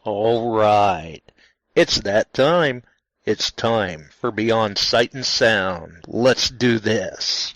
All right. It's that time. It's time for Beyond Sight and Sound. Let's do this.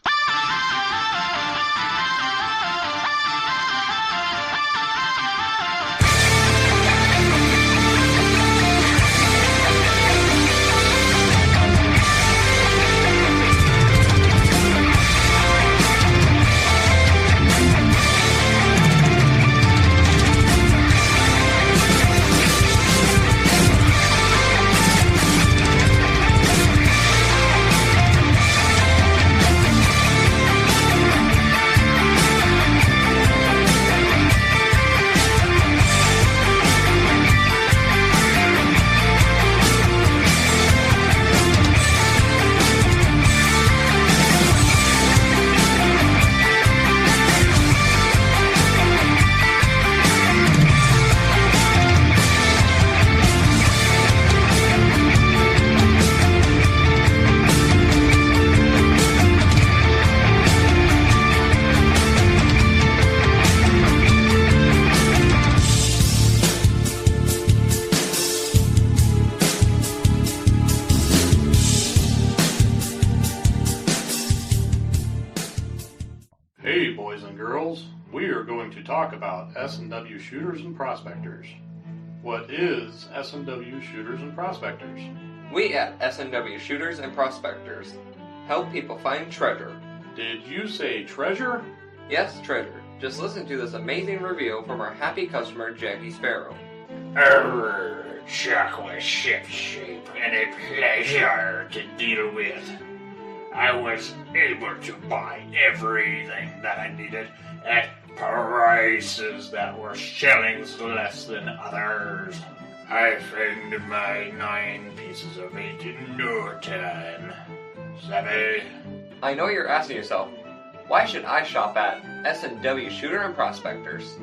Hey boys and girls, we are going to talk about S&W shooters and prospectors. What is S&W shooters and prospectors? We at S&W Shooters and Prospectors help people find treasure. Did you say treasure? Yes, treasure. Just listen to this amazing review from our happy customer, Jackie Sparrow. Chocolate ship-shape and a pleasure to deal with. I was able to buy everything that I needed at prices that were shillings less than others. I found my 9 pieces of meat in no time. Savvy? I know you're asking yourself, why should I shop at S&W Shooter and Prospectors?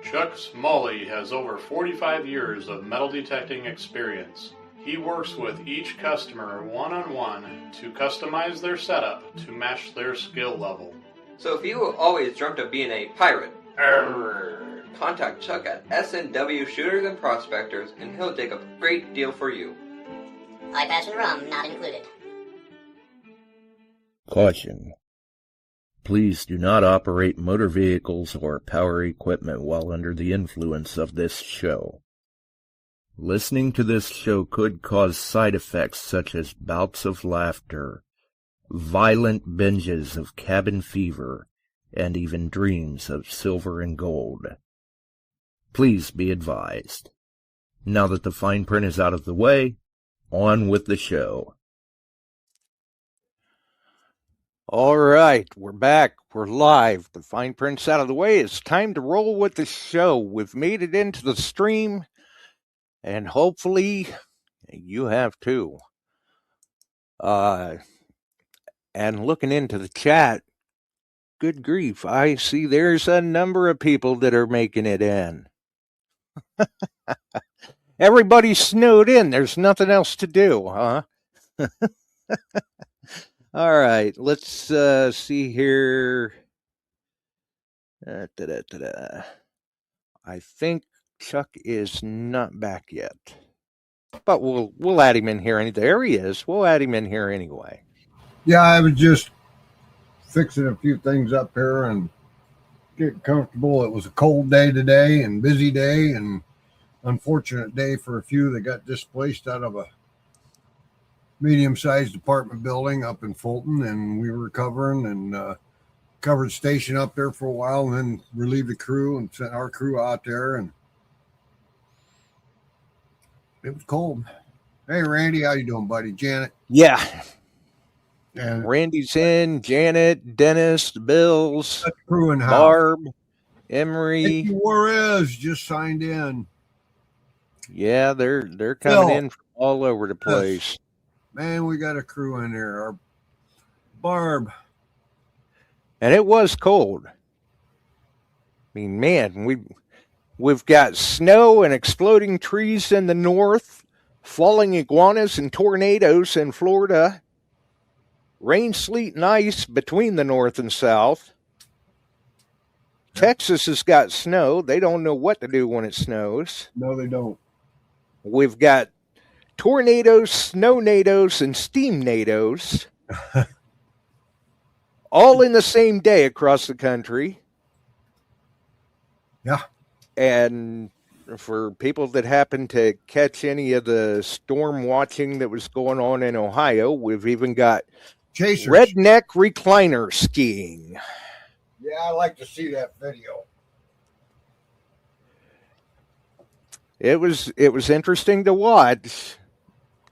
Chuck Smalley has over 45 years of metal detecting experience. He works with each customer one-on-one to customize their setup to match their skill level. So if you always dreamt of being a pirate, contact Chuck at S&W Shooters and Prospectors and he'll dig up a great deal for you. High passion rum not included. Caution. Please do not operate motor vehicles or power equipment while under the influence of this show. Listening to this show could cause side effects such as bouts of laughter, violent binges of cabin fever, and even dreams of silver and gold. Please be advised. Now that the fine print is out of the way, on with the show. All right, we're back. We're live. The fine print's out of the way. It's time to roll with the show. We've made it into the stream, and hopefully you have too. And looking into the chat, good grief, I see there's a number of people that are making it in. Everybody's snowed in. There's nothing else to do, huh? All right, let's see here. I think Chuck is not back yet, but we'll add him in here. There he is. We'll add him in here anyway. Yeah, I was just fixing a few things up here and getting comfortable. It was a cold day today and busy day and unfortunate day for a few that got displaced out of a medium-sized apartment building up in Fulton, and we were covering and covered station up there for a while and then relieved the crew and sent our crew out there, and it was cold. Hey, Randy, how you doing, buddy? Janet? Yeah. And Randy's in, Janet, Dennis, the Bills, crew and Barb, Emery. Juarez just signed in. Yeah, they're coming in from all over the place. Man, we got a crew in there. Our Barb. And it was cold. I mean, man, we've got snow and exploding trees in the north, falling iguanas and tornadoes in Florida, rain, sleet, and ice between the north and south. Texas has got snow. They don't know what to do when it snows. No, they don't. we've got tornadoes, snow-nados, and steam-nados all in the same day across the country. Yeah. And for people that happen to catch any of the storm watching that was going on in Ohio, we've even got Chasers. redneck recliner skiing. Yeah, I like to see that video. It was interesting to watch.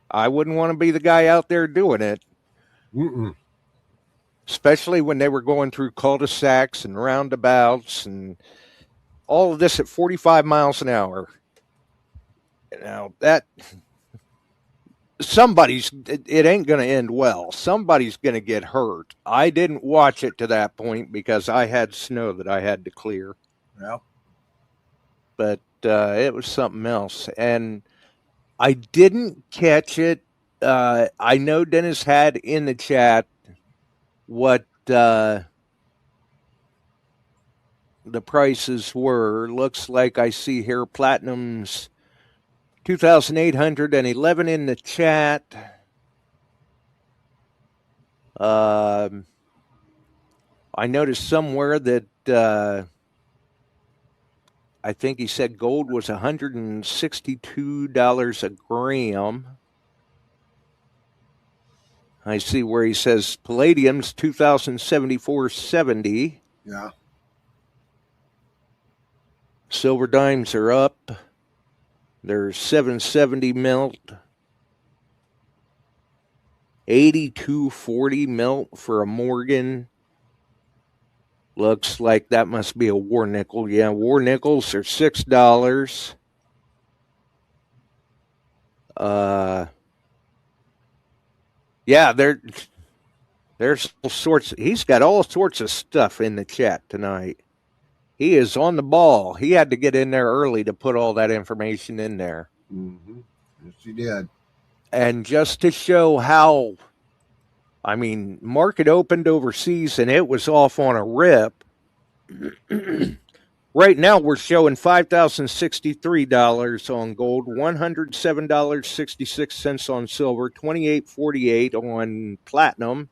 I wouldn't want to be the guy out there doing it. Mm-mm. Especially when they were going through cul-de-sacs and roundabouts and all of this at 45 miles an hour. Now, that it ain't going to end well. Somebody's going to get hurt. I didn't watch it to that point because I had snow that I had to clear. Yeah. But it was something else. And I didn't catch it. I know Dennis had in the chat what the prices were. Looks like I see here Platinum's 2,811 in the chat. I noticed somewhere that I think he said gold was $162 a gram. I see where he says palladium's 2,074.70. Yeah. Silver dimes are up. They're 770 melt. 82.40 melt for a Morgan. Looks like that must be a war nickel. Yeah, war nickels are $6. Yeah, there's all sorts. He's got all sorts of stuff in the chat tonight. He is on the ball. He had to get in there early to put all that information in there. Mm-hmm. Yes, he did. And just to show how, I mean, market opened overseas and it was off on a rip. Right now we're showing $5,063 on gold, $107.66 on silver, $28.48 on platinum,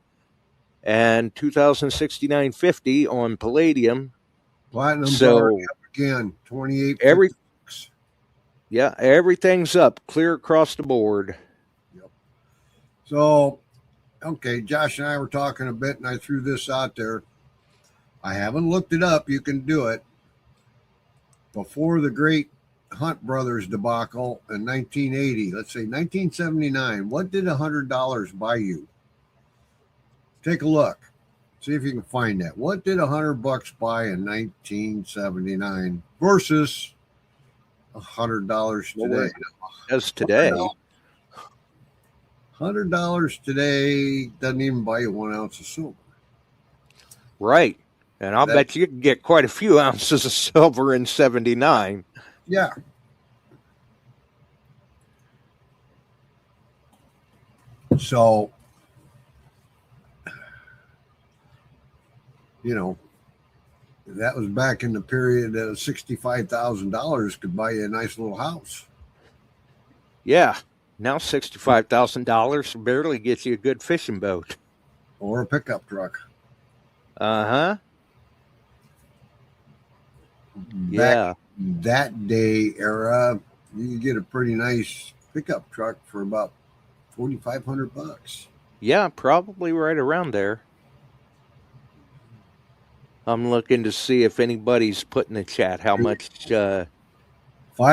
and $2,069.50 on palladium. Platinum's So already up again, 28. Yeah, everything's up, clear across the board. Yep. So, okay, Josh and I were talking a bit, and I threw this out there. I haven't looked it up. You can do it. Before the great Hunt Brothers debacle in 1980, let's say 1979, what did $100 buy you? Take a look. See if you can find that. What did $100 buy in 1979 versus $100 today? As today. $100 today doesn't even buy you 1 ounce of silver. Right. And I'll bet you can get quite a few ounces of silver in 79. Yeah. So, you know, that was back in the period that $65,000 could buy you a nice little house. Yeah. Now $65,000 barely gets you a good fishing boat. Or a pickup truck. Uh-huh. Back that day era, you could get a pretty nice pickup truck for about $4,500. Yeah, probably right around there. I'm looking to see if anybody's put in the chat how much. 5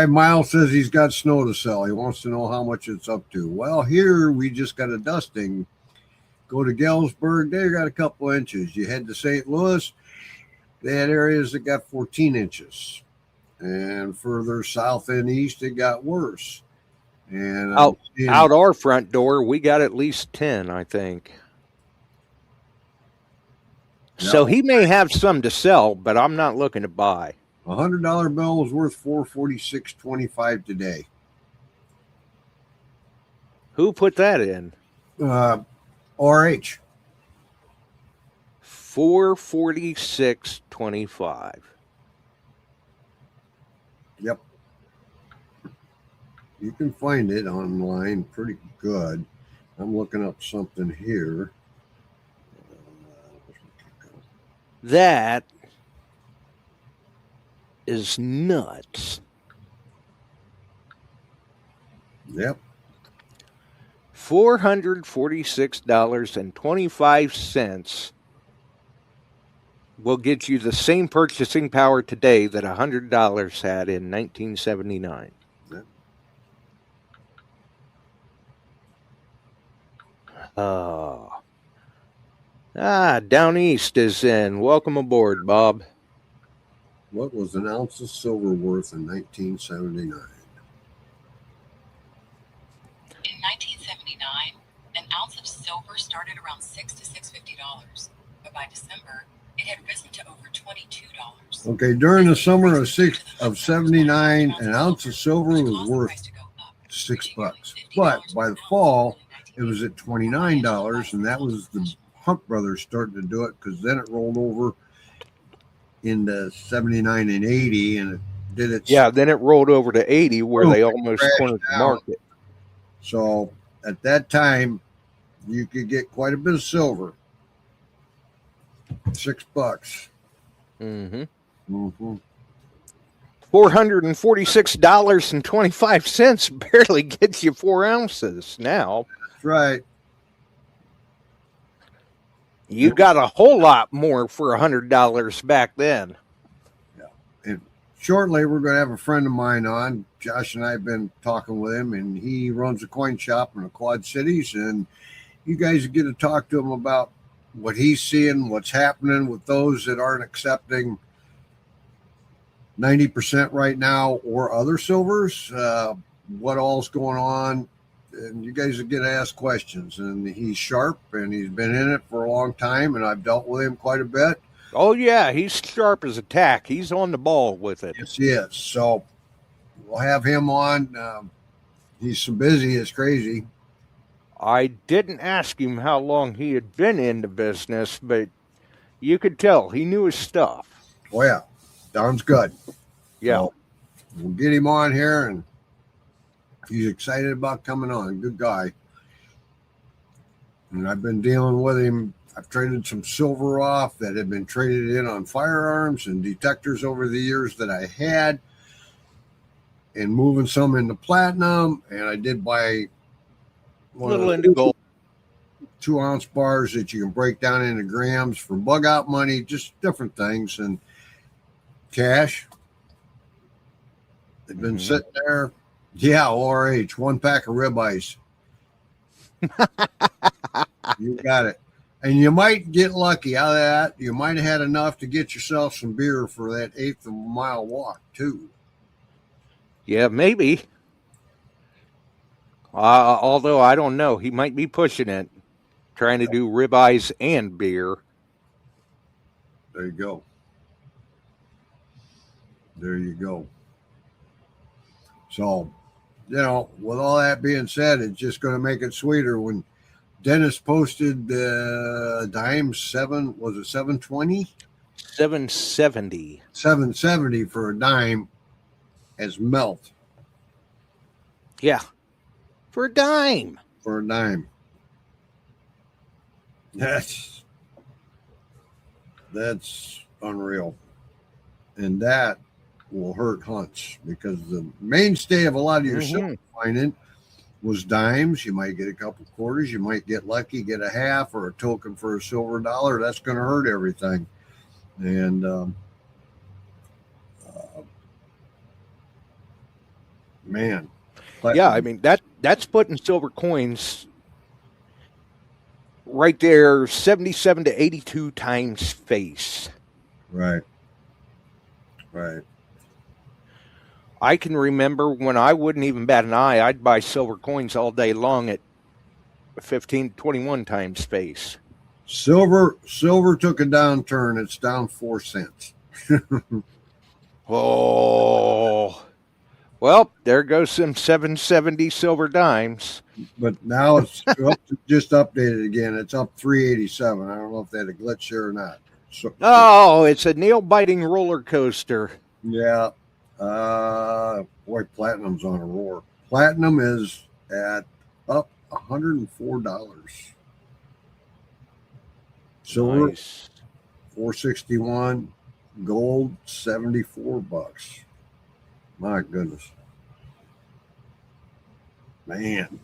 Mile says he's got snow to sell. He wants to know how much it's up to. Well, here we just got a dusting. Go to Galesburg, they got a couple inches. You head to St. Louis, they had areas that got 14 inches. And further south and east, it got worse. And out our front door, we got at least 10, I think. No. So he may have some to sell, but I'm not looking to buy. $100 bill is worth $446.25 today. Who put that in? RH. $446.25. Yep. You can find it online pretty good. I'm looking up something here. That is nuts. Yep. $446.25 will get you the same purchasing power today that $100 had in 1979. Yep. Down East is in. Welcome aboard, Bob. What was an ounce of silver worth in 1979? In 1979, an ounce of silver started around $6 to $6.50, but by December, it had risen to over $22. Okay, during the summer of 79, an ounce of silver was worth $6, but by the fall, it was at $29, and that was the Hunt brothers starting to do it, because then it rolled over into 79 and 80, and it did its then it rolled over to 80, where they almost cornered the market. So at that time, you could get quite a bit of silver. $6. $446.25 barely gets you 4 ounces now. That's right. You got a whole lot more for $100 back then. Yeah. And shortly, we're going to have a friend of mine on. Josh and I have been talking with him, and he runs a coin shop in the Quad Cities. And you guys get to talk to him about what he's seeing, what's happening with those that aren't accepting 90% right now or other silvers, what all's going on. And you guys will get to ask questions. And he's sharp, and he's been in it for a long time, and I've dealt with him quite a bit. Oh, yeah, he's sharp as a tack. He's on the ball with it. Yes, he is. So we'll have him on. He's so busy, it's crazy. I didn't ask him how long he had been in the business, but you could tell he knew his stuff. Oh, yeah. Sounds good. Yeah. So we'll get him on here, and he's excited about coming on. Good guy. And I've been dealing with him. I've traded some silver off that had been traded in on firearms and detectors over the years that I had, and moving some into platinum. And I did buy a little into gold. 2-ounce bars that you can break down into grams for bug out money, just different things. And cash. They've been sitting there. Yeah, ORH, 1 pack of ribeyes. You got it. And you might get lucky out of that. You might have had enough to get yourself some beer for that eighth of a mile walk, too. Yeah, maybe. Although I don't know. He might be pushing it, trying to do ribeyes and beer. There you go. There you go. So, with all that being said, it's just going to make it sweeter. When Dennis posted dime was it 720? 770. 770 for a dime as melt. Yeah. For a dime. For a dime. That's unreal. And that will hurt hunts, because the mainstay of a lot of your silver finding was dimes. You might get a couple quarters. You might get lucky, get a half or a token for a silver dollar. That's going to hurt everything. And man. Yeah, I mean, that's putting silver coins right there, 77 to 82 times face. Right. I can remember when I wouldn't even bat an eye, I'd buy silver coins all day long at 15 to 21 times face. Silver took a downturn. It's down 4 cents. Oh. Well, there goes some 770 silver dimes. But now it's just updated again. It's up 387. I don't know if they had a glitch here or not. It's a nail-biting roller coaster. Yeah. Boy, platinum's on a roar. Platinum is at up $104. Silver Nice. $461. Gold $74. My goodness. Man.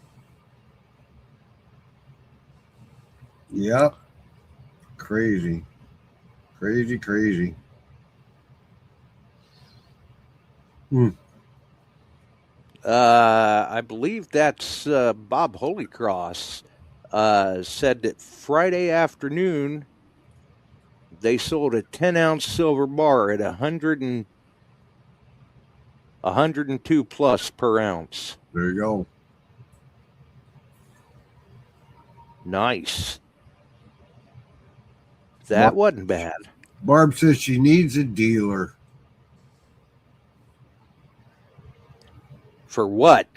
Yep. Crazy. Crazy. I believe that's Bob Holycross said that Friday afternoon they sold a 10-ounce silver bar at 102 plus per ounce. There you go. Nice. That wasn't bad. Barb says she needs a dealer. For what?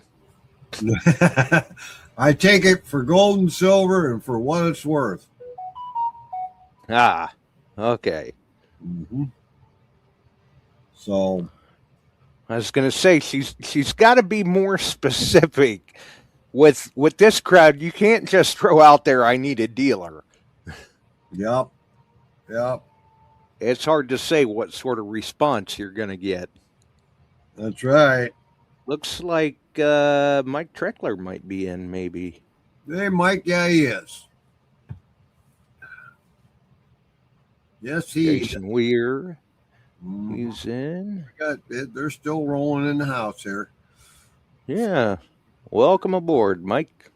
I take it for gold and silver and for what it's worth. Ah, okay. Mm-hmm. So I was going to say she's got to be more specific. With this crowd, you can't just throw out there, "I need a dealer." Yep. It's hard to say what sort of response you're going to get. That's right. Looks like Mike Treckler might be in, maybe. Hey, Mike, yeah, he is. Yes, he is. Jason Weir, Mhm. he's in. They're still rolling in the house here. Yeah. Welcome aboard, Mike.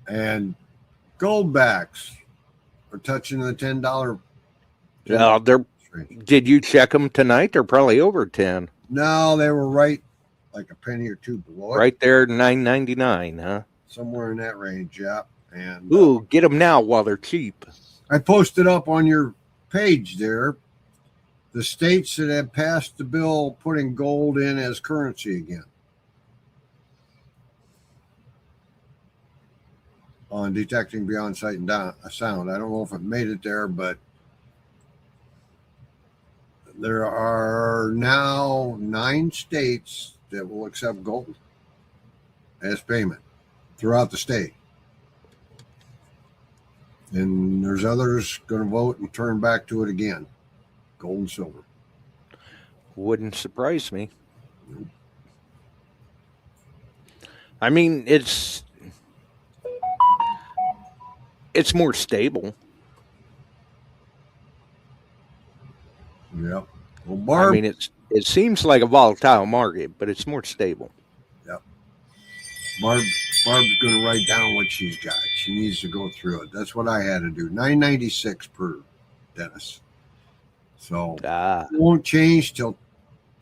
And goldbacks are touching the $10. Did you check them tonight? They're probably over 10. No, they were right like a penny or two below it. Right there, $9.99, huh? Somewhere in that range, yeah. And ooh, get them now while they're cheap. I posted up on your page there the states that have passed the bill putting gold in as currency again. On detecting beyond sight and sound. I don't know if it made it there, but there are now 9 states that will accept gold as payment throughout the state. And there's others going to vote and turn back to it again. Gold and silver. Wouldn't surprise me. I mean, it's more stable. Yep. Well, Barb, I mean, it seems like a volatile market, but it's more stable. Yep. Barb's going to write down what she's got. She needs to go through it. That's what I had to do. $9.96 per, Dennis. So it won't change till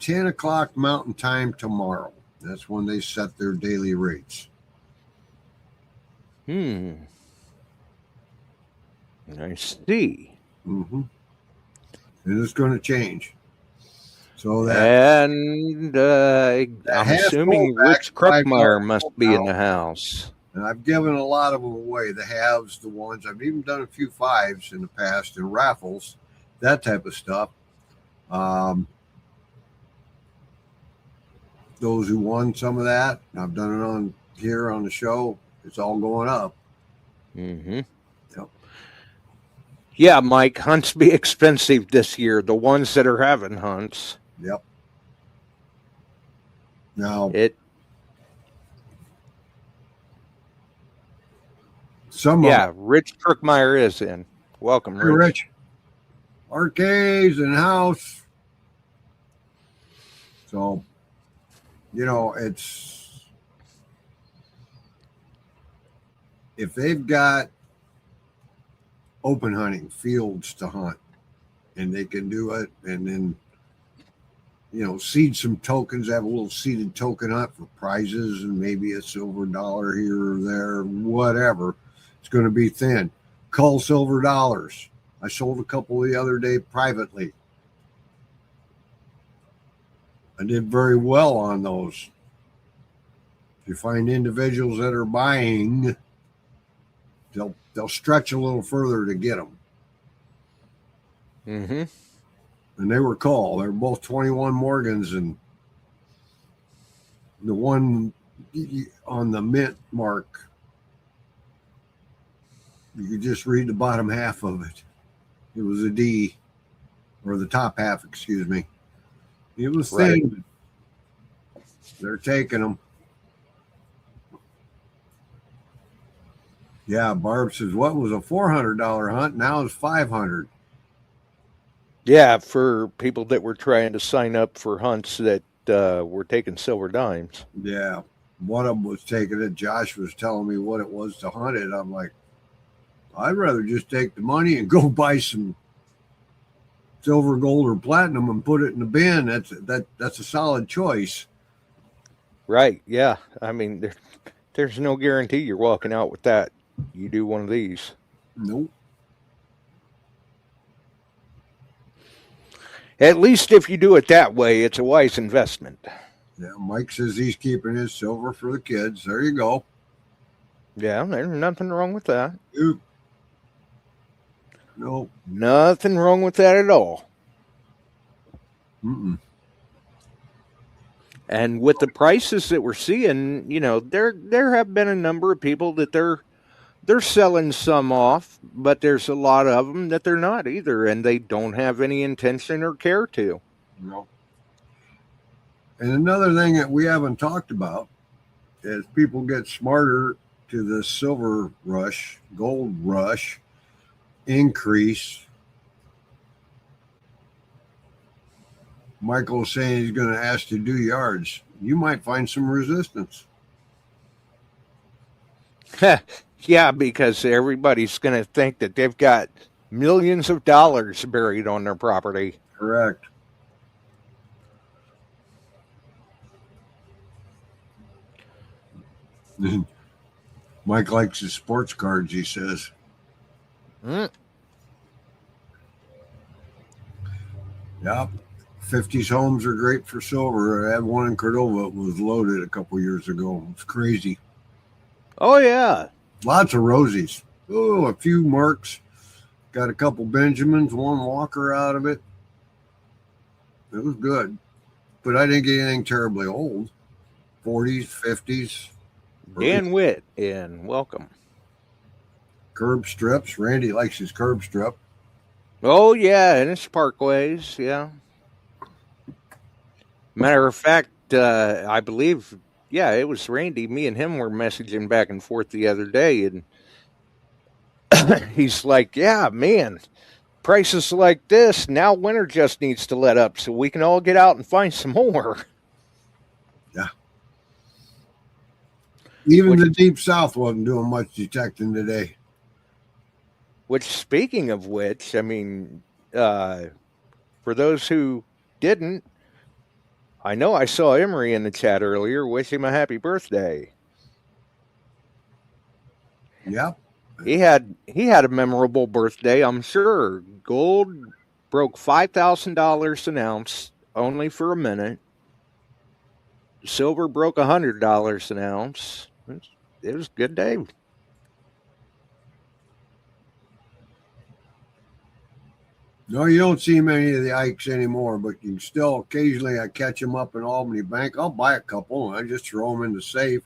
10 o'clock Mountain Time tomorrow. That's when they set their daily rates. I see. Mm-hmm. It is going to change. So that, and I'm assuming Rich Kruckmeyer must be in the house. And I've given a lot of them away. The halves, the ones. I've even done a few 5s in the past in raffles, that type of stuff. Those who won some of that, I've done it on here on the show. It's all going up. Mm-hmm. Yep. Yeah, Mike, hunts be expensive this year. The ones that are having hunts. Yep. Now Rich Kruckmeyer is in. Welcome, Rich. Rich. Arcades and house. So, it's if they've got open hunting fields to hunt and they can do it, and then seed some tokens, have a little seeded token hunt for prizes and maybe a silver dollar here or there, whatever. It's going to be thin. Cull silver dollars. I sold a couple the other day privately. I did very well on those. If you find individuals that are buying, they'll stretch a little further to get them. Mm-hmm. And they were cull. They were both 21 Morgans, and The one on the mint mark, you could just read the bottom half of it. It was a D, or the top half, excuse me. It was Right. thin. They're taking them. Yeah, Barb says, what was a $400 hunt? Now it's $500. Yeah, for people that were trying to sign up for hunts that were taking silver dimes. Yeah. One of them was taking it. Josh was telling me what it was to hunt it. I'm like, I'd rather just take the money and go buy some silver, gold, or platinum and put it in the bin. That's a solid choice. Right. Yeah. I mean, there's no guarantee you're walking out with that. You do one of these. Nope. At least if you do it that way, it's a wise investment. Yeah, Mike says he's keeping his silver for the kids. There you go. Yeah, there's nothing wrong with that. Dude. Nope. Nothing wrong with that at all. Mm-mm. And with the prices that we're seeing, you know, there have been a number of people that they're selling some off, but there's a lot of them that they're not either, and they don't have any intention or care to. No. And another thing that we haven't talked about as people get smarter to the silver rush, gold rush increase, Michael's saying he's going to ask to do yards. You might find some resistance. Yeah, because everybody's going to think that they've got millions of dollars buried on their property. Correct. Mike likes his sports cards, he says. Mm. Yep. 50s homes are great for silver. I had one in Cordova. It was loaded a couple years ago. It's crazy. Oh, yeah. Lots of rosies. Oh, a few marks. Got a couple Benjamins, one Walker out of it. It was good. But I didn't get anything terribly old. 40s, 50s. Dan Witt, and welcome. Curb strips. Randy likes his curb strip. Oh, yeah, and it's parkways, yeah. Matter of fact, I believe, yeah, it was Randy. Me and him were messaging back and forth the other day, and he's like, yeah, man, prices like this, now winter just needs to let up so we can all get out and find some more. Yeah. Even the Deep South wasn't doing much detecting today. Which, speaking of which, I mean, for those who didn't, I know I saw Emery in the chat earlier. Wish him a happy birthday. Yep. He had a memorable birthday, I'm sure. Gold broke $5,000 an ounce only for a minute. Silver broke $100 an ounce. It was a good day. No, you don't see many of the Ikes anymore, but you can still occasionally I catch them up in Albany Bank. I'll buy a couple and I just throw them in the safe.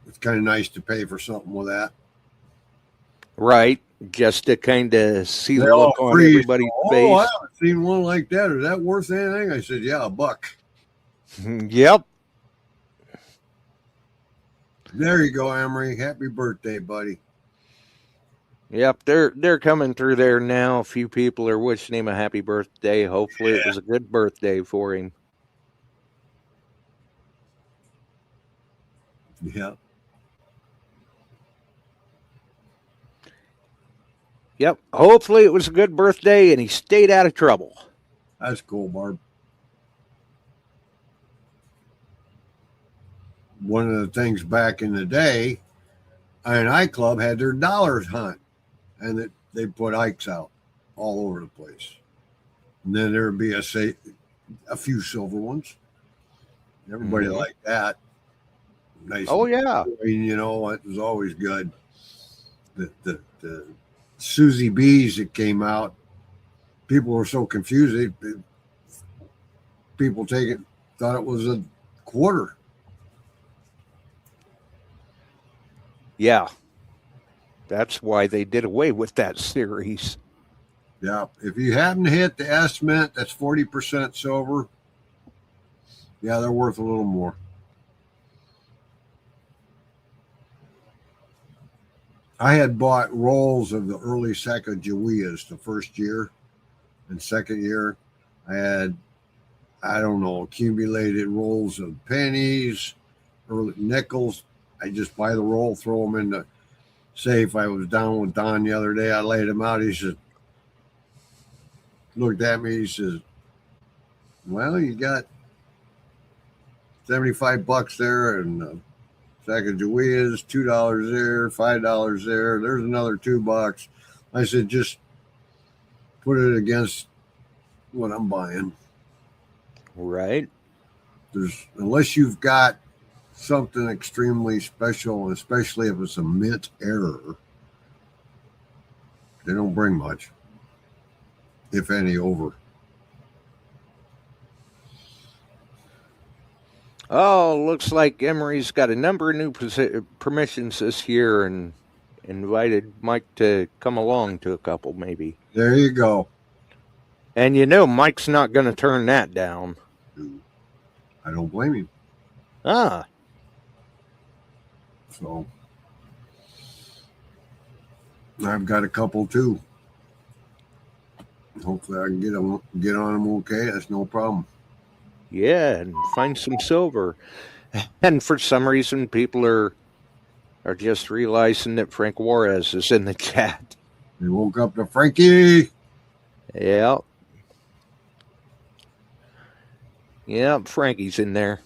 It's kind of nice to pay for something with that. Right. Just to kind of see They the look all on freeze. everybody's I face. haven't seen one like that. Is that worth anything? I said, yeah, $1. Yep. There you go, Emery. Happy birthday, buddy. Yep, they're coming through there now. A few people are wishing him a happy birthday. Hopefully it was a good birthday for him. Yeah. Yep. Hopefully it was a good birthday and he stayed out of trouble. That's cool, Barb. One of the things back in the day, I&I Club had their dollars hunt, and they put Ikes out all over the place. And then there would be a few silver ones. Everybody liked that. Nice. Oh, yeah. I mean, you know, it was always good. The Susie B's that came out, people were so confused. People thought it was a quarter. Yeah. That's why they did away with that series. Yeah. If you happen to hit the estimate, that's 40% silver. Yeah, they're worth a little more. I had bought rolls of the early Sacagaweas the first year, and second year I had, I don't know, accumulated rolls of pennies, early nickels. I just buy the roll, throw them in the safe. I was down with Don the other day. I laid them out. He said, looked at me. He says, well, you got $75 there, and Sacagaweas, $2 there, $5 there. There's another $2. I said, just put it against what I'm buying. Right. Unless you've got something extremely special, especially if it's a mint error, they don't bring much, if any, over. Oh, looks like Emery's got a number of new permissions this year and invited Mike to come along to a couple, maybe. There you go. And you know Mike's not going to turn that down. I don't blame him. Ah. So I've got a couple too. Hopefully I can get on them okay. That's no problem. Yeah, and find some silver. And for some reason, people are just realizing that Frank Juarez is in the chat. They woke up to Frankie. Yeah. Yeah, Frankie's in there.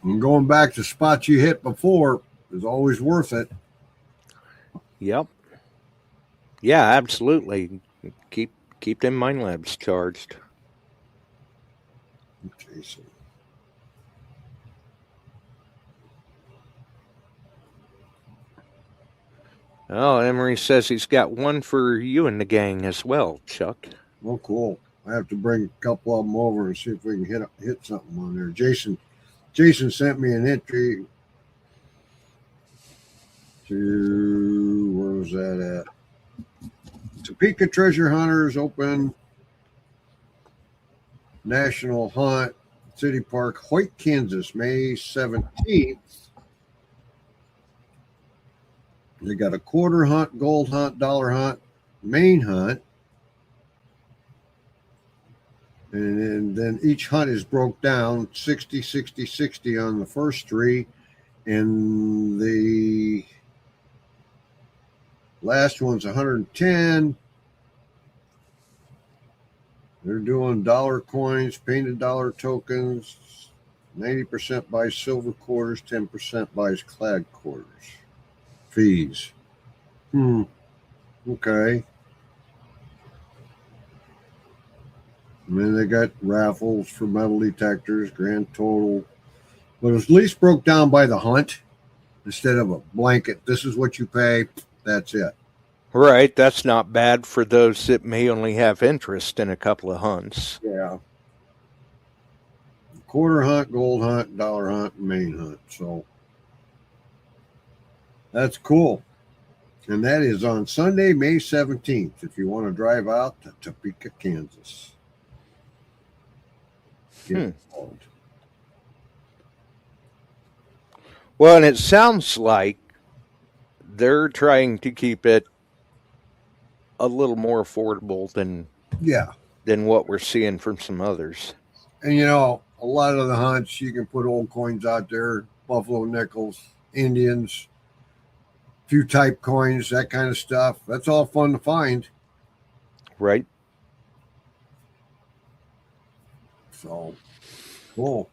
And going back to spots you hit before is always worth it. Yep. Yeah, absolutely. Keep them mine labs charged. Jason. Oh, Emery says he's got one for you and the gang as well, Chuck. Oh, cool. I have to bring a couple of them over and see if we can hit something on there. Jason sent me an entry to, where was that at? Topeka Treasure Hunters Open National Hunt, City Park, Hoyt, Kansas, May 17th. They got a quarter hunt, gold hunt, dollar hunt, main hunt. And then each hunt is broke down 60, 60, 60 on the first three. And the last one's 110. They're doing dollar coins, painted dollar tokens. 90% buys silver quarters, 10% buys clad quarters. Fees. Okay. And then they got raffles for metal detectors, grand total. But it's at least broke down by the hunt instead of a blanket. This is what you pay. That's it. Right. That's not bad for those that may only have interest in a couple of hunts. Yeah. Quarter hunt, gold hunt, dollar hunt, main hunt. So that's cool. And that is on Sunday, May 17th, if you want to drive out to Topeka, Kansas. Well, and it sounds like they're trying to keep it a little more affordable than what we're seeing from some others. And you know, a lot of the hunts you can put old coins out there, buffalo nickels, Indians, few type coins, that kind of stuff. That's all fun to find. Right. So cool.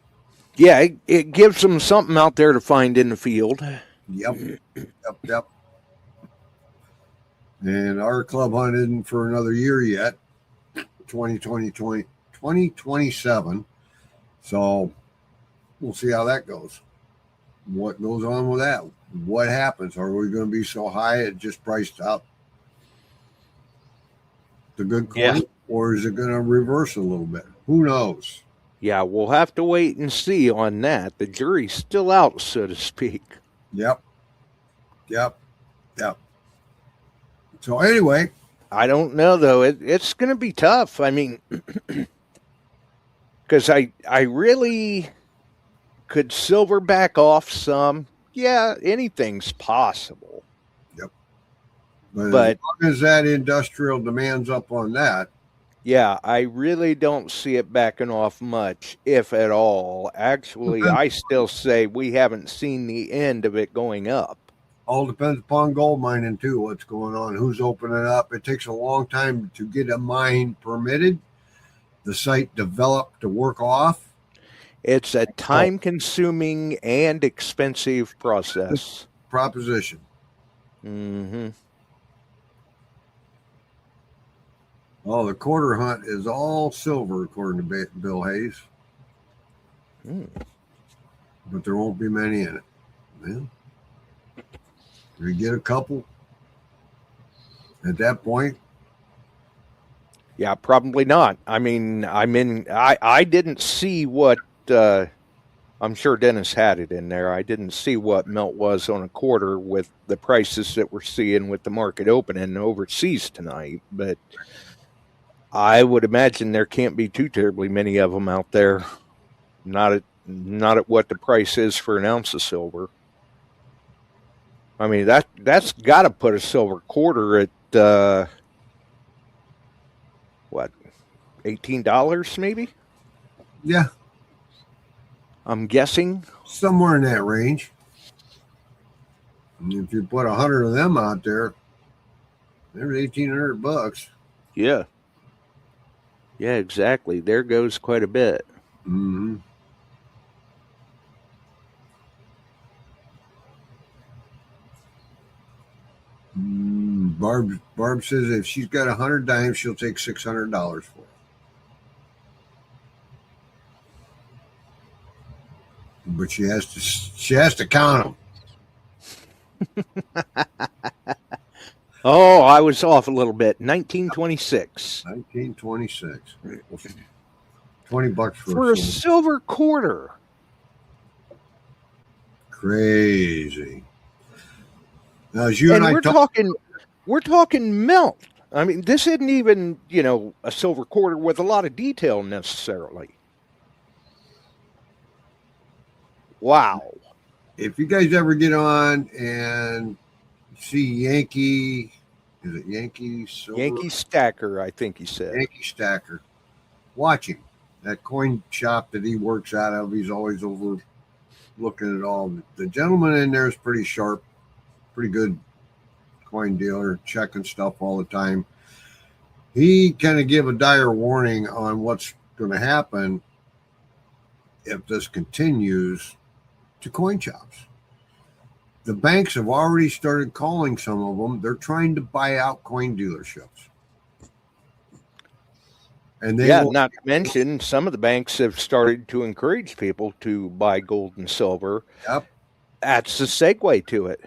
Yeah, it gives them something out there to find in the field. Yep. And our club hunt isn't for another year yet. 2027. So we'll see how that goes. What goes on with that? What happens? Are we going to be so high it just priced out the good coin? Yeah. Or is it going to reverse a little bit? Who knows? Yeah, we'll have to wait and see on that. The jury's still out, so to speak. Yep. So anyway, I don't know though. It's going to be tough. I mean, because I really could silver back off some. Yeah, anything's possible. but as But long as that industrial demand's up on that, yeah, I really don't see it backing off much, if at all. Actually, I still say we haven't seen the end of it going up. all depends upon gold mining too. What's going on? Who's opening up? It takes a long time to get a mine permitted, the site developed to work off. It's a time consuming and expensive process. Proposition. Hmm. Oh, the quarter hunt is all silver, according to Bill Hayes. But there won't be many in it. Well, we get a couple at that point. Yeah, probably not. I mean, I didn't see what. I'm sure Dennis had it in there. I didn't see what melt was on a quarter with the prices that we're seeing with the market opening overseas tonight, but I would imagine there can't be too terribly many of them out there. Not at what the price is for an ounce of silver. I mean that's got to put a silver quarter at what, $18 maybe? Yeah, I'm guessing. somewhere in that range. And if you put 100 of them out there, there's $1,800. Yeah. Yeah, exactly. There goes quite a bit. Mm-hmm. Barb says if she's got 100 dimes, she'll take $600 for it. But she has to count them. Oh, I was off a little bit. 1926 1926. $20 for a silver quarter. Crazy. Now, as you and I we're talking melt. I mean, this isn't even, a silver quarter with a lot of detail necessarily. Wow. if you guys ever get on and see Yankee, is it Yankee Silver? Yankee Stacker, I think he said. Yankee Stacker. Watch him. That coin shop that he works out of, he's always over looking at all. The gentleman in there is pretty sharp, pretty good coin dealer, checking stuff all the time. He kind of give a dire warning on what's going to happen if this continues to coin shops. The banks have already started calling some of them. They're trying to buy out coin dealerships. And they not to mention some of the banks have started to encourage people to buy gold and silver. Yep. That's the segue to it.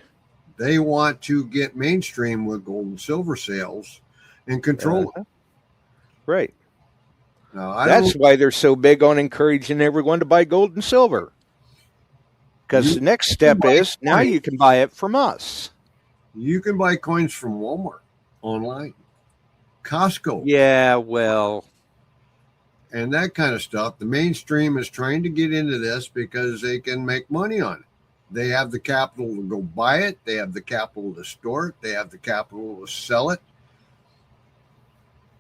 They want to get mainstream with gold and silver sales and control it. Right. Now, that's why they're so big on encouraging everyone to buy gold and silver. Because the next step is now you can buy it from us. You can buy coins from Walmart online, Costco. Yeah, well. And that kind of stuff. The mainstream is trying to get into this because they can make money on it. They have the capital to go buy it. They have the capital to store it. They have the capital to sell it.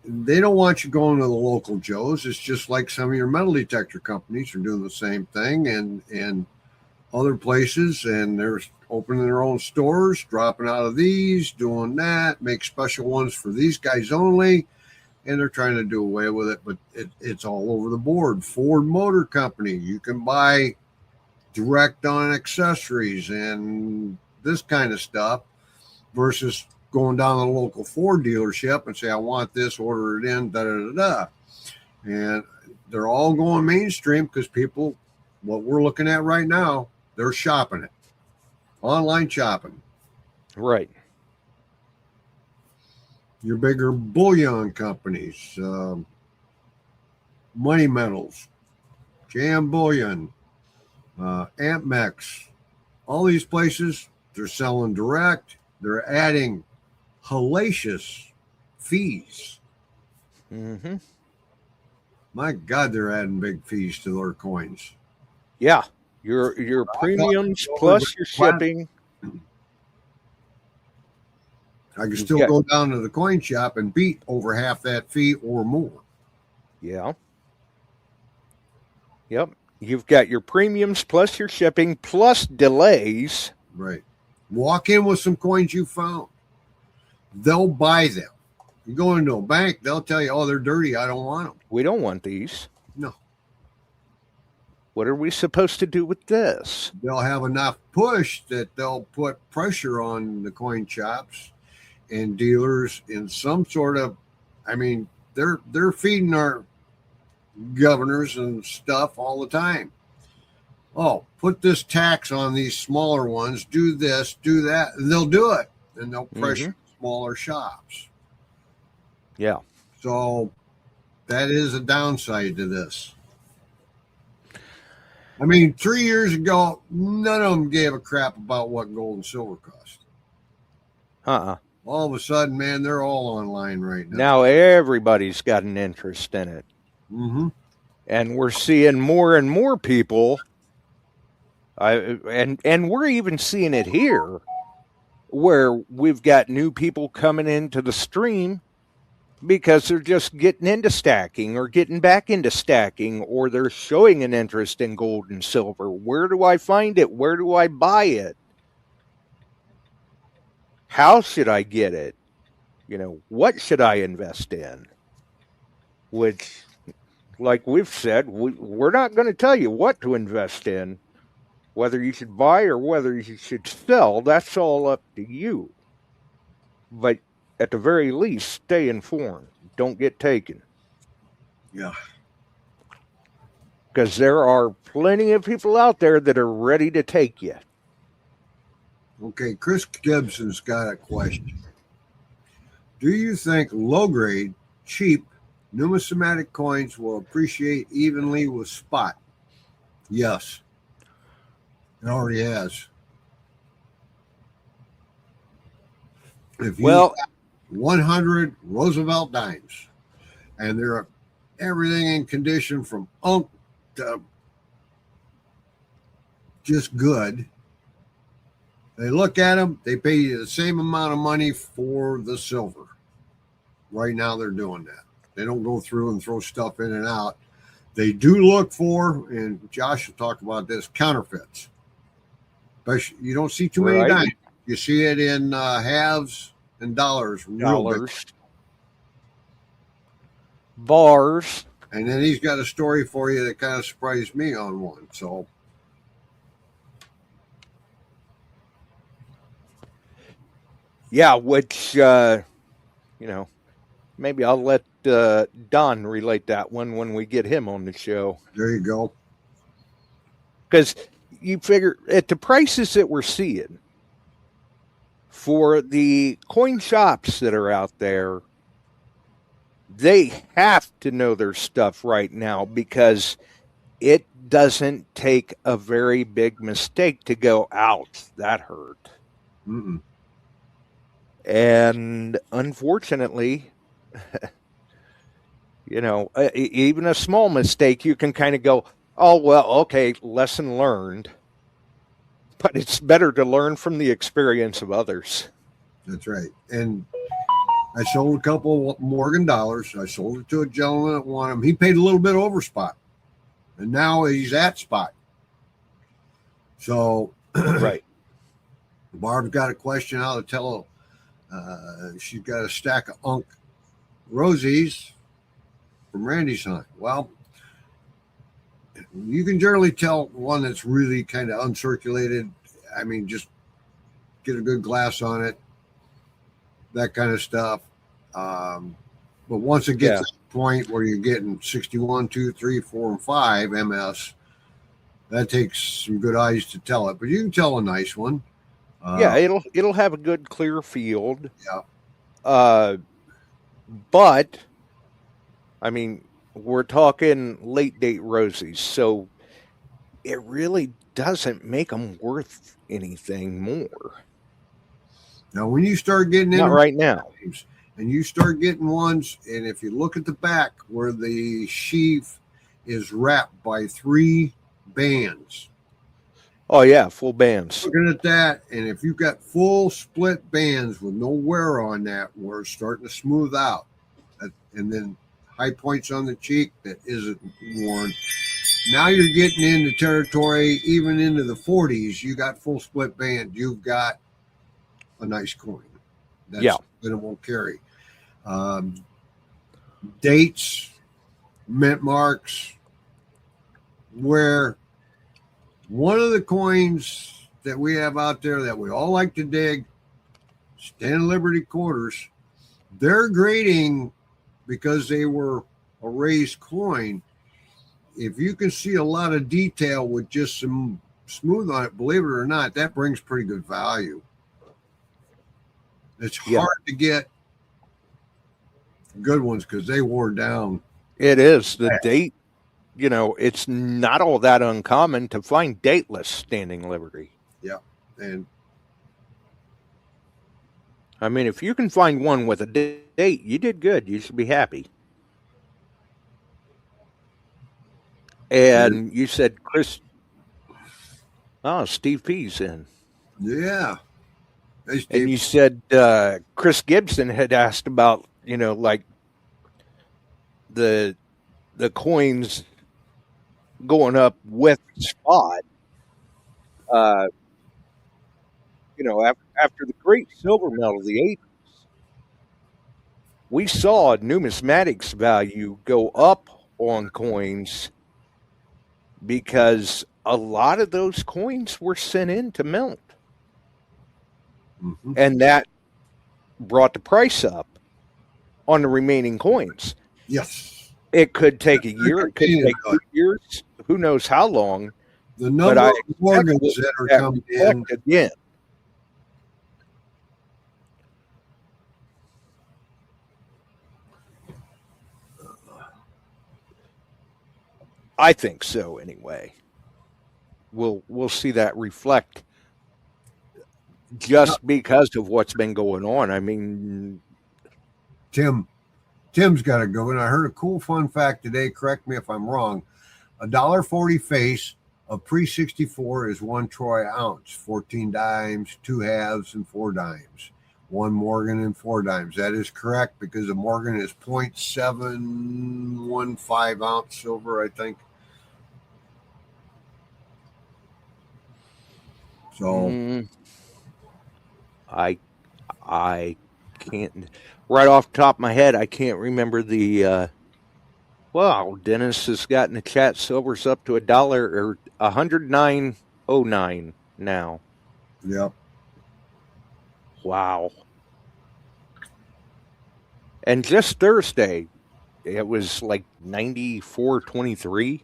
They don't want you going to the local Joes. It's just like some of your metal detector companies are doing the same thing and other places, and they're opening their own stores, dropping out of these, doing that, make special ones for these guys only, and they're trying to do away with it, but it's all over the board. Ford Motor Company, you can buy direct on accessories and this kind of stuff versus going down to the local Ford dealership and say, I want this, order it in, da-da-da-da. And they're all going mainstream because people, what we're looking at right now, they're shopping it. Online shopping. Right. Your bigger bullion companies, money metals, JM Bullion, Ampmex, all these places, they're selling direct. They're adding hellacious fees. Mm-hmm. My God, they're adding big fees to their coins. Yeah. Your premiums plus your shipping. I can still go down to the coin shop and beat over half that fee or more. Yeah. Yep. You've got your premiums plus your shipping plus delays. Right. Walk in with some coins you found. They'll buy them. You go into a bank, they'll tell you, oh, they're dirty. I don't want them. We don't want these. No. What are we supposed to do with this? They'll have enough push that they'll put pressure on the coin shops and dealers in some sort of, I mean, they're feeding our governors and stuff all the time. Oh, put this tax on these smaller ones, do this, do that, and they'll do it. And they'll pressure smaller shops. Yeah. So that is a downside to this. I mean, 3 years ago, none of them gave a crap about what gold and silver cost. All of a sudden, man, they're all online right now. Now everybody's got an interest in it. Mm-hmm. And we're seeing more and more people, and we're even seeing it here, where we've got new people coming into the stream because they're just getting into stacking or getting back into stacking, or they're showing an interest in gold and silver. Where do I find it? Where do I buy it? How should I get it? You know, what should I invest in? Which, like we've said, we're not going to tell you what to invest in. Whether you should buy or whether you should sell, that's all up to you. But at the very least, stay informed. Don't get taken. Yeah. Because there are plenty of people out there that are ready to take you. Okay, Chris Gibson's got a question. Do you think low-grade, cheap, numismatic coins will appreciate evenly with spot? Yes. It already has. If you have 100 Roosevelt dimes, and they're everything in condition from unk to just good, they look at them, they pay you the same amount of money for the silver. Right now they're doing that. They don't go through and throw stuff in and out. They do look for, and Josh will talk about this, counterfeits. But you don't see too many dimes. You see it in halves and dollars. Bars. And then he's got a story for you that kind of surprised me on one. So, yeah, which, maybe I'll let Don relate that one when we get him on the show. There you go. Because you figure at the prices that we're seeing for the coin shops that are out there, they have to know their stuff right now, because it doesn't take a very big mistake to go out. That hurt. Mm-mm. And unfortunately, even a small mistake, you can kind of go, oh, well, okay, lesson learned. But it's better to learn from the experience of others. That's right. And I sold a couple Morgan dollars. I sold it to a gentleman that wanted them. He paid a little bit over spot. And now he's at spot. So, right. Barb's got a question how to tell. She's got a stack of Unk Rosies from Randy's hunt. Well, you can generally tell one that's really kind of uncirculated. I mean, just get a good glass on it, that kind of stuff. But once it gets to the point where you're getting 61, 2, 3, 4, and 5 MS, that takes some good eyes to tell it. But you can tell a nice one. It'll have a good clear field. Yeah. But I mean, we're talking late date rosies, so it really doesn't make them worth anything more. Now, when you start getting Not into right now. games, and you start getting ones, and if you look at the back where the sheath is wrapped by 3 bands, Oh yeah, full bands. looking at that, and if you've got full split bands with no wear on that, where it's starting to smooth out, and then high points on the cheek that isn't worn. Now you're getting into territory, even into the 40s. You got full split band. You've got a nice coin. That's minimal carry. Dates, mint marks, where one of the coins that we have out there that we all like to dig, Stand Liberty quarters, they're grading because they were a raised coin. If you can see a lot of detail with just some smooth on it, believe it or not, that brings pretty good value. It's hard to get good ones because they wore down. It is. The date, it's not all that uncommon to find dateless Standing Liberty. Yeah. And I mean, if you can find one with a date, you did good. You should be happy. And you said Steve P's in. Yeah. Hey, Steve. And you said Chris Gibson had asked about, like the coins going up with spot. After the great silver melt of the 80s, we saw numismatics value go up on coins because a lot of those coins were sent in to melt. Mm-hmm. And that brought the price up on the remaining coins. Yes. It could take a year. It could take 2 years. Who knows how long. The number of organs that are coming in. Again. I think so anyway. We'll see that reflect just because of what's been going on. I mean, Tim's got to go. And I heard a cool fun fact today. Correct me if I'm wrong. $1.40 face of pre-64 is 1 troy ounce, 14 dimes, 2 halves, and 4 dimes. 1 Morgan and 4 dimes. That is correct because a Morgan is 0.715 ounce silver, I think. So I can't, right off the top of my head, I can't remember the. Well, Dennis has gotten the chat silver's up to $1 or 109.09 now. Yep. Wow. And just Thursday, it was like 94.23.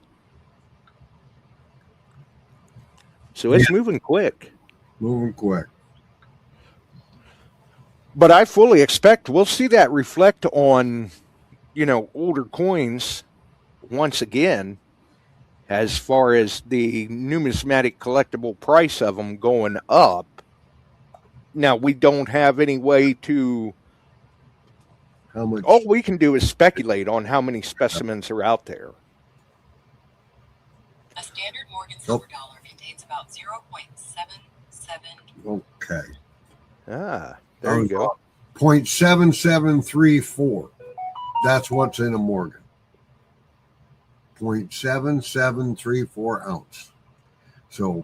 So it's moving quick. Moving quick. But I fully expect we'll see that reflect on, older coins once again, as far as the numismatic collectible price of them going up. Now, we don't have any way to. How much? All we can do is speculate on how many specimens are out there. A standard Morgan silver dollar contains about 0.77. Okay. There you go. 0.7734. That's what's in a Morgan. 0.7734 ounce. So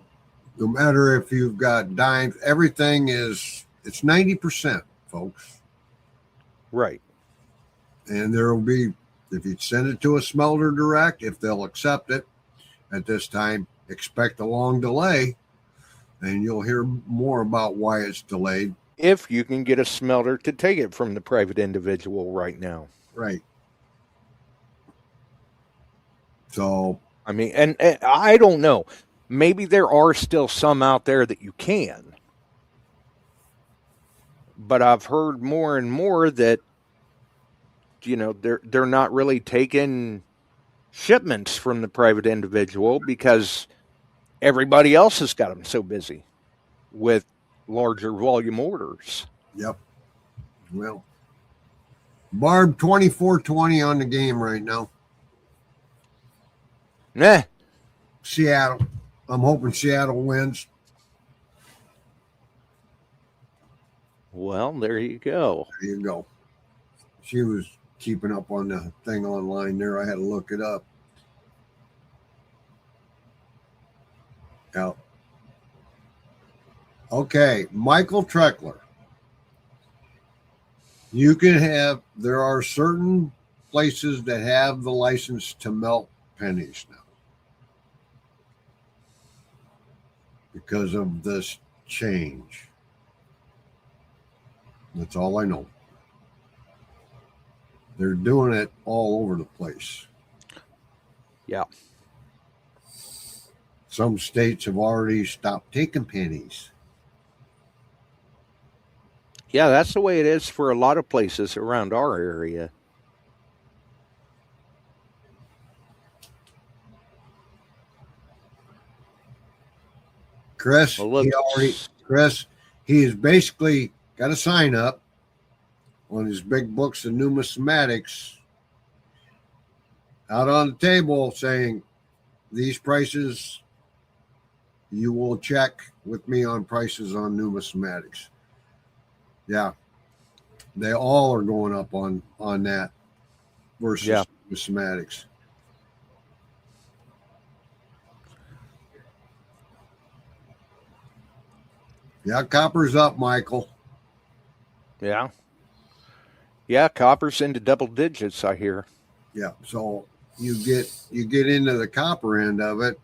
no matter if you've got dimes, everything it's 90%, folks. Right. And there will be, if you send it to a smelter direct, if they'll accept it at this time, expect a long delay, and you'll hear more about why it's delayed. If you can get a smelter to take it from the private individual right now. Right. So, I mean, and I don't know. Maybe there are still some out there that you can. But I've heard more and more that, they're not really taking shipments from the private individual because everybody else has got them so busy with larger volume orders. Yep. Well, Barb 24-20 on the game right now. Nah. Seattle. I'm hoping Seattle wins. Well, there you go. There you go. She was keeping up on the thing online there. I had to look it up. Out. Okay, Michael Treckler. There are certain places that have the license to melt pennies now because of this change. That's all I know. They're doing it all over the place. Yeah. Some states have already stopped taking pennies. Yeah, that's the way it is for a lot of places around our area. Chris, Well, he's basically got a sign up on his big books of numismatics out on the table saying, these prices, you will check with me on prices on numismatics. Yeah. They all are going up on that versus numismatics. Yeah, copper's up, Michael. Yeah. Yeah, copper's into double digits, I hear. Yeah, so you get into the copper end of it.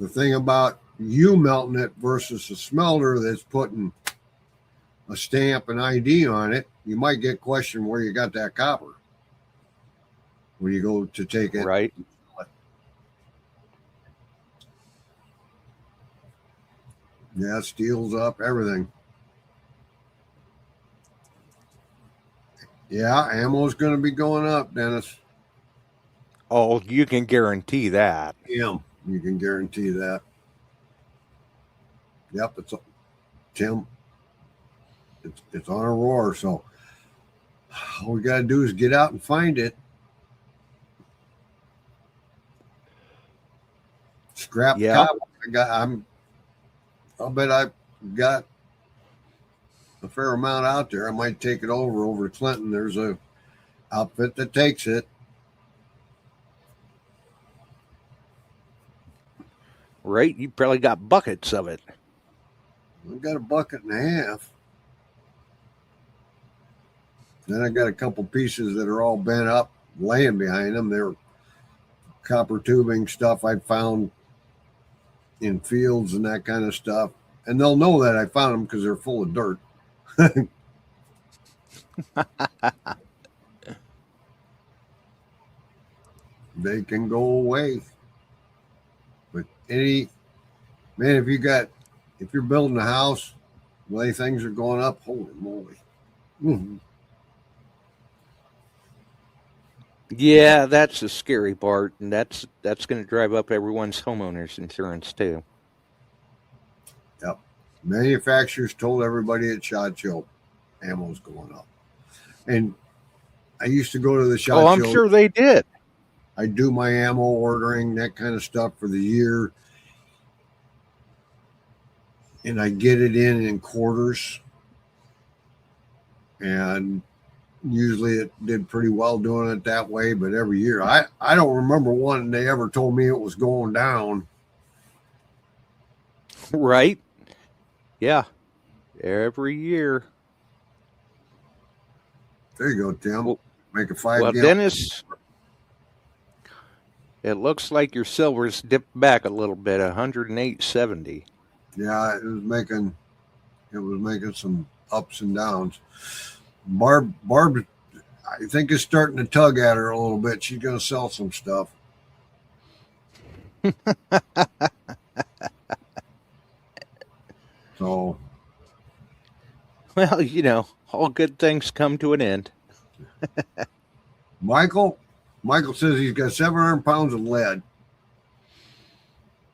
The thing about you melting it versus a smelter that's putting a stamp and ID on it, you might get questioned where you got that copper when you go to take it. Right. Yeah, steel's up, everything. Yeah, ammo's going to be going up, Dennis. Oh, you can guarantee that. Yeah, you can guarantee that. Yep, it's Tim. It's on a roar. So all we got to do is get out and find it. Scrap copper. I'll bet I've got a fair amount out there. I might take it over to Clinton. There's a outfit that takes it. Right? You probably got buckets of it. I've got a bucket and a half. Then I got a couple pieces that are all bent up, laying behind them. They're copper tubing stuff I found in fields and that kind of stuff. And they'll know that I found them because they're full of dirt. They can go away. But if you're building a house, the way things are going up, holy moly. Mm-hmm. Yeah, that's the scary part, and that's going to drive up everyone's homeowner's insurance too. Yep. Manufacturers told everybody at SHOT Show ammo's going up. And I used to go to the SHOT Show. Oh, I'm sure they did. I do my ammo ordering, that kind of stuff for the year. And I get it in quarters. And usually it did pretty well doing it that way, but every year I don't remember one they ever told me it was going down. Right? Yeah. Every year. There you go, Tim. Well, make a 5 well, gallon. Dennis, it looks like your silver's dipped back a little bit, 108.70. Yeah, it was making some ups and downs. Barb, I think is starting to tug at her a little bit. She's going to sell some stuff. So, well, all good things come to an end. Michael says he's got 700 pounds of lead.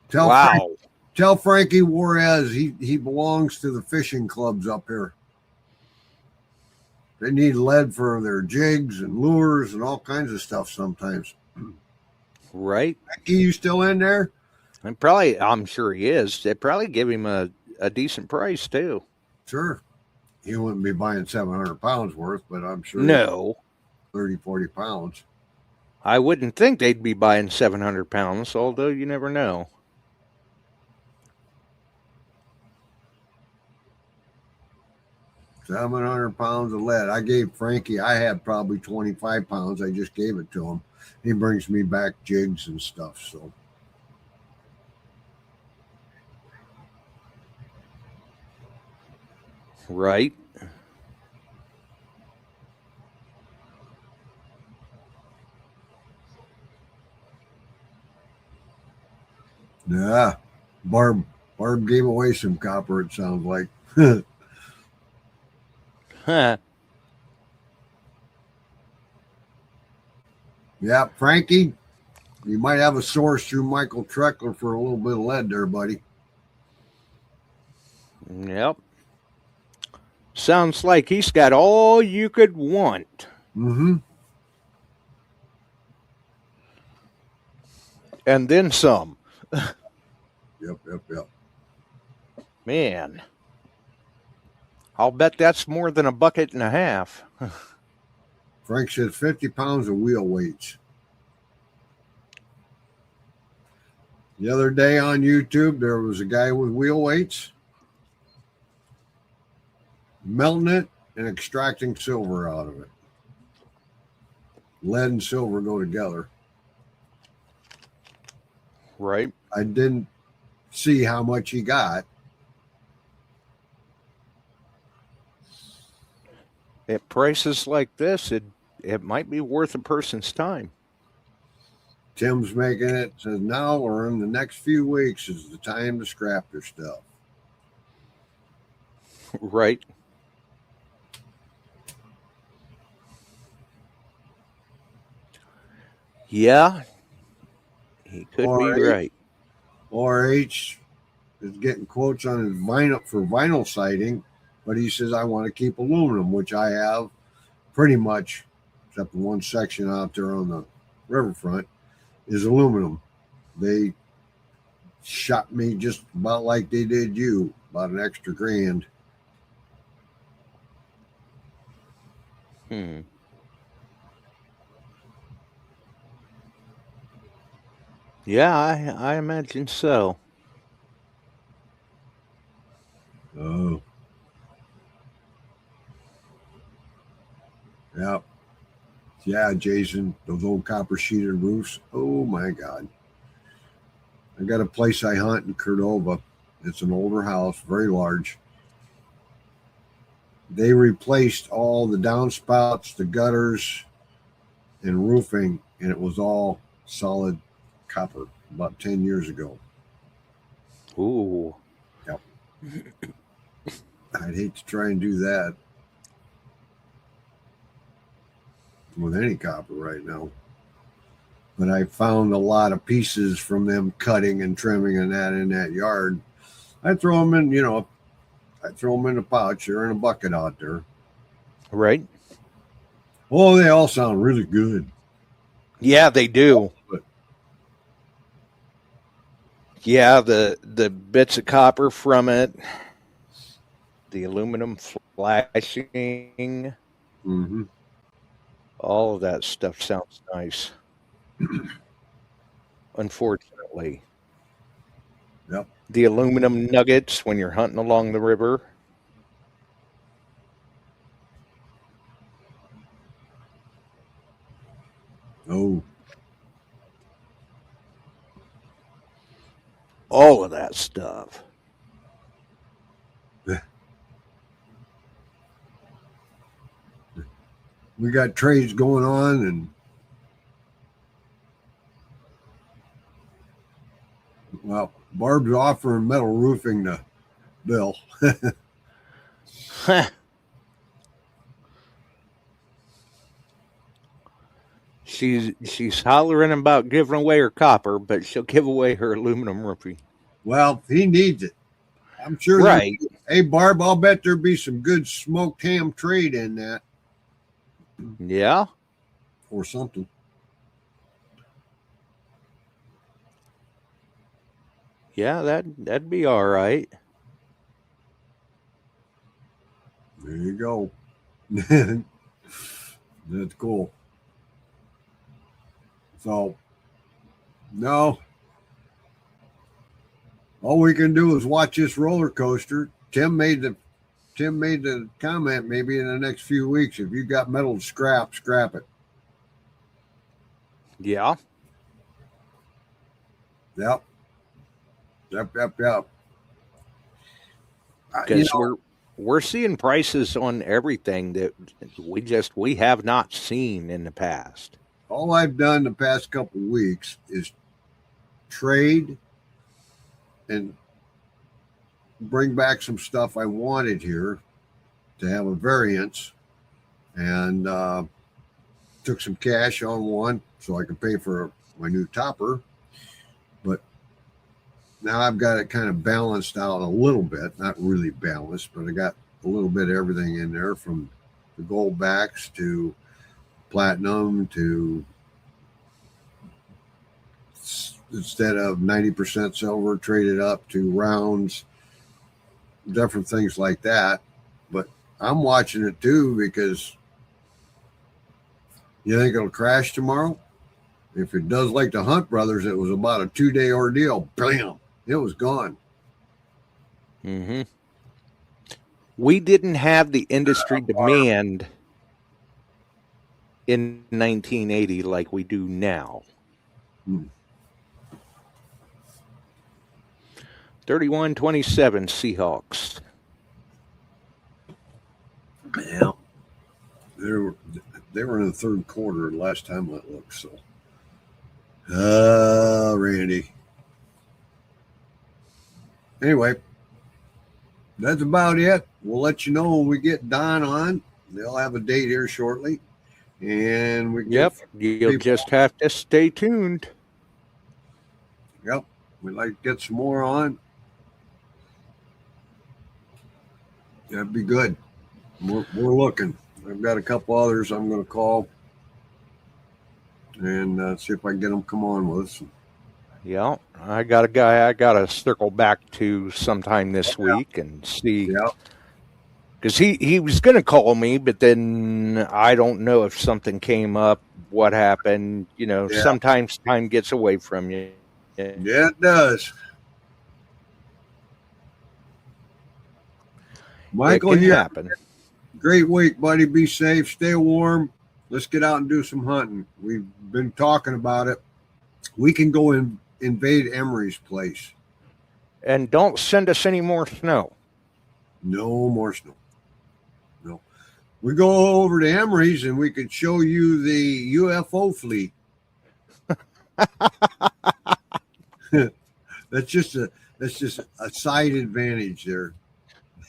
Tell Wow. Tell Frankie Juarez he belongs to the fishing clubs up here. They need lead for their jigs and lures and all kinds of stuff sometimes. Right. Frankie, you still in there? And I'm sure he is. They'd probably give him a decent price too. Sure. He wouldn't be buying 700 pounds worth, but I'm sure No. 30, 40 pounds. I wouldn't think they'd be buying 700 pounds, although you never know. £700 of lead. I gave Frankie, I had probably 25 pounds. I just gave it to him. He brings me back jigs and stuff. So, Right. yeah. Barb gave away some copper, it sounds like. Huh. Yeah, Frankie, you might have a source through Michael Treckler for a little bit of lead there, buddy. Yep. Sounds like he's got all you could want. Mm-hmm. And then some. Yep. Man. I'll bet that's more than a bucket and a half. Frank said 50 pounds of wheel weights. The other day on YouTube, there was a guy with wheel weights melting it and extracting silver out of it. Lead and silver go together. Right. I didn't see how much he got. At prices like this, it might be worth a person's time. Tim's making it, says now or in the next few weeks is the time to scrap their stuff. Right. Yeah. He could be right. RH is getting quotes on his vinyl siding, but he says I want to keep aluminum, which I have pretty much, except for one section out there on the riverfront, is aluminum. They shot me just about like they did you, about an extra grand. Yeah, I imagine so. Oh. Yep. Yeah, Jason, those old copper sheeted roofs. Oh my God. I got a place I hunt in Cordova. It's an older house, very large. They replaced all the downspouts, the gutters, and roofing, and it was all solid copper about 10 years ago. Ooh. Yep. I'd hate to try and do that with any copper right now. But I found a lot of pieces from them cutting and trimming and that in that yard. I throw them in, I throw them in a pouch. They're in a bucket out there. Right. Oh, they all sound really good. Yeah, they do. But yeah, the bits of copper from it, the aluminum flashing, all of that stuff sounds nice. Unfortunately. Yep. The aluminum nuggets when you're hunting along the river. Oh. All of that stuff. We got trades going on, and well, Barb's offering metal roofing to Bill. She's hollering about giving away her copper, but she'll give away her aluminum roofing. Well, he needs it. I'm sure. Right. Hey, Barb, I'll bet there'd be some good smoked ham trade in that Yeah. or something. Yeah, that'd be all right. There you go. That's cool. So, no. All we can do is watch this roller coaster. Tim made the comment, maybe in the next few weeks, if you got metal to scrap it. Yeah. Yep. Because we're seeing prices on everything that we have not seen in the past. All I've done the past couple of weeks is trade and bring back some stuff I wanted here to have a variance, and took some cash on one so I could pay for my new topper. But now I've got it kind of balanced out a little bit, not really balanced, but I got a little bit of everything in there, from the gold backs to platinum to, instead of 90% silver, traded up to rounds, different things like that. But I'm watching it too, because you think it'll crash tomorrow? If it does like the Hunt Brothers, it was about a 2-day ordeal. Bam! It was gone. Mm-hmm. We didn't have the industry demand in 1980 like we do now. 31-27 Seahawks. Yeah. They were in the third quarter last time I looked. So, Randy. Anyway, that's about it. We'll let you know when we get Don on. They'll have a date here shortly, and we. Yep, you'll just have to stay tuned. Yep, we'd like to get some more on. That'd be good. We're looking. I've got a couple others I'm going to call and see if I can get them come on with us. Yeah, I got a guy I got to circle back to sometime this week and see. Yeah. Because he was going to call me, but then I don't know if something came up, what happened. You know, sometimes time gets away from you. Yeah, it does. Michael, you happen. Great week, buddy. Be safe. Stay warm. Let's get out and do some hunting. We've been talking about it. We can go and invade Emery's place. And don't send us any more snow. No more snow. No. We go over to Emery's and we could show you the UFO fleet. That's just a side advantage there.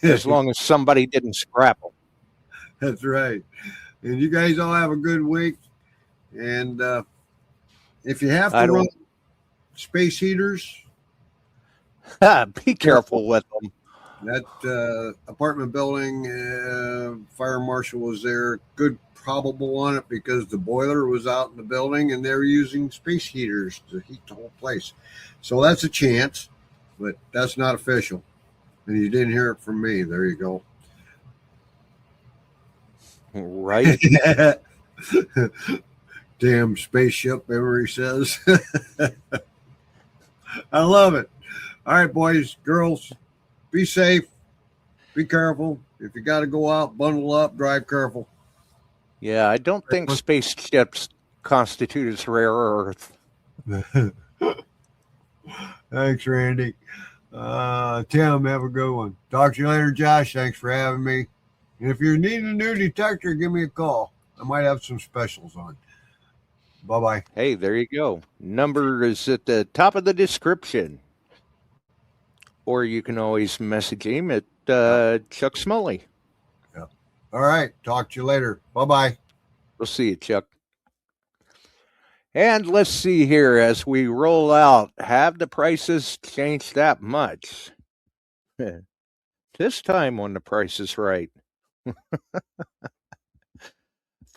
As long as somebody didn't scrap them. That's right. And you guys all have a good week. And if you have to run space heaters, be careful with them. That apartment building, fire marshal was there. Good probable on it because the boiler was out in the building and they're using space heaters to heat the whole place. So that's a chance, but that's not official. And you didn't hear it from me. There you go. Right. Damn spaceship, Emery says. I love it. All right, boys, girls, be safe. Be careful. If you got to go out, bundle up, drive careful. Yeah, I don't think spaceships constitute as rare earth. Thanks, Randy. Tim, have a good one. Talk to you later, Josh. Thanks for having me. And if you're needing a new detector, give me a call. I might have some specials on. Bye-bye. Hey, there you go. Number is at the top of the description. Or you can always message him at Chuck Smully. Yeah. All right. Talk to you later. Bye-bye. We'll see you, Chuck. And let's see here as we roll out. Have the prices changed that much? This time on The Price is Right.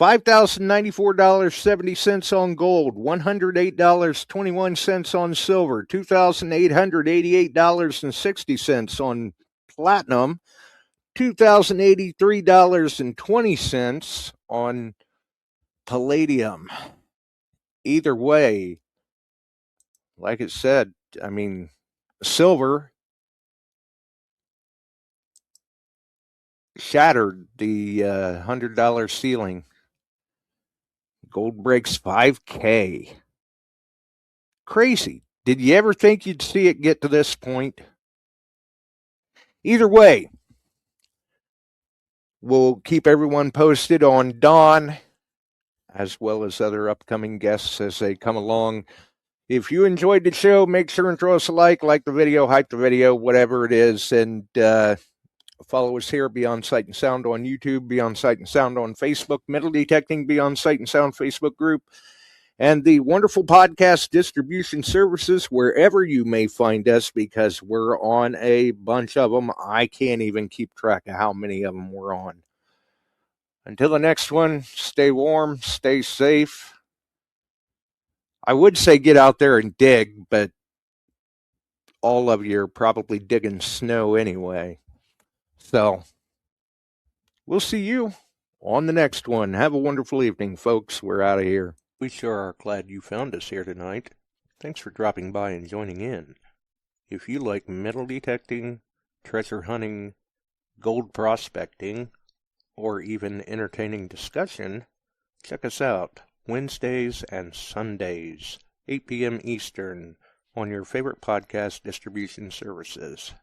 $5,094.70 on gold, $108.21 on silver, $2,888.60 on platinum, $2,083.20 on palladium. Either way, like it said, I mean, silver shattered the $100 ceiling. Gold breaks 5K. Crazy. Did you ever think you'd see it get to this point? Either way, we'll keep everyone posted on Dawn, as well as other upcoming guests as they come along. If you enjoyed the show, make sure and throw us a like the video, hype the video, whatever it is, and follow us here, Beyond Sight and Sound on YouTube, Beyond Sight and Sound on Facebook, Metal Detecting, Beyond Sight and Sound Facebook group, and the wonderful podcast distribution services wherever you may find us, because we're on a bunch of them. I can't even keep track of how many of them we're on. Until the next one, stay warm, stay safe. I would say get out there and dig, but all of you are probably digging snow anyway. So, we'll see you on the next one. Have a wonderful evening, folks. We're out of here. We sure are glad you found us here tonight. Thanks for dropping by and joining in. If you like metal detecting, treasure hunting, gold prospecting, or even entertaining discussion, check us out Wednesdays and Sundays, 8 p.m. Eastern, on your favorite podcast distribution services.